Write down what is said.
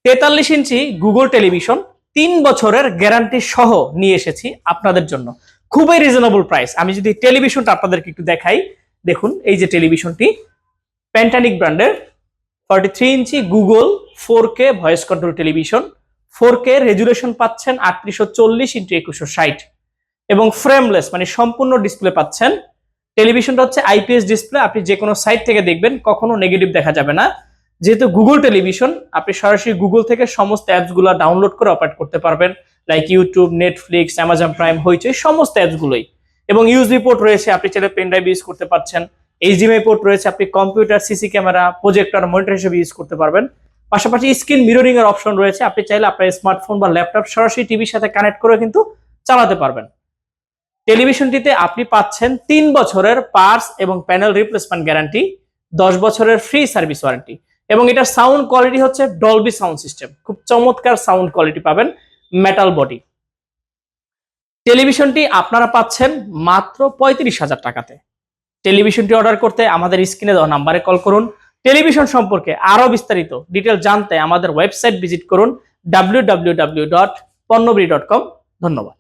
43 ইঞ্চি Google television 3 বছরের guarantee সহ নিয়ে এসেছি আপনাদের জন্য, খুবই রিজনেবল প্রাইস। আমি যদি টেলিভিশনটা আপনাদেরকে একটু দেখাই, দেখুন এই যে টেলিভিশনটি প্যান্টানিক ব্র্যান্ডের 43 ইঞ্চি Google 4K voice control television. 4K resolution পাচ্ছেন 3840x2160 এবং ফ্রেমলেস মানে সম্পূর্ণ ডিসপ্লে পাচ্ছেন। টেলিভিশনটা হচ্ছে আইপিএস ডিসপ্লে, আপনি যে কোনো সাইট থেকে দেখবেন কখনো নেগেটিভ দেখা যাবে না। যেহেতু গুগল টেলিভিশন, আপনি সরাসরি গুগল থেকে সমস্ত অ্যাপসগুলো ডাউনলোড করে অপারেট করতে পারবেন, like YouTube, Netflix, Amazon prime, হইচই, সমস্ত অ্যাপসগুলোই। এবং ইউএসবি পোর্ট রয়েছে, আপনি চাইলে পেন ড্রাইভ ইউজ করতে পারছেন। এইচডিএমআই পোর্ট রয়েছে, আপনি computer, CC camera, projector, monitor হিসেবে ইউজ করতে পারবেন। পাশাপাশি স্ক্রিন মিররিং এর অপশন রয়েছে, আপনি চাইলে আপনার স্মার্টফোন বা ল্যাপটপ সরাসরি টিভির সাথে কানেক্ট করে কিন্তু চালাতে পারবেন। টেলিভিশনটিতে আপনি পাচ্ছেন 3 বছরের পার্টস এবং প্যানেল রিপ্লেসমেন্ট গ্যারান্টি, 10 বছরের ফ্রি সার্ভিস ওয়ারেন্টি এবং এটার সাউন্ড কোয়ালিটি হচ্ছে ডলবি সাউন্ড সিস্টেম, খুব চমৎকার সাউন্ড কোয়ালিটি পাবেন, মেটাল বডি। টেলিভিশনটি আপনারা পাচ্ছেন মাত্র 35,000 টাকাতে। টেলিভিশনটি অর্ডার করতে আমাদের স্ক্রিনে দেওয়া নাম্বারে কল করুন। টেলিভিশন সম্পর্কে আরো বিস্তারিত ডিটেল জানতে আমাদের ওয়েবসাইট ভিজিট করুন www.ponnobiri.com। ধন্যবাদ।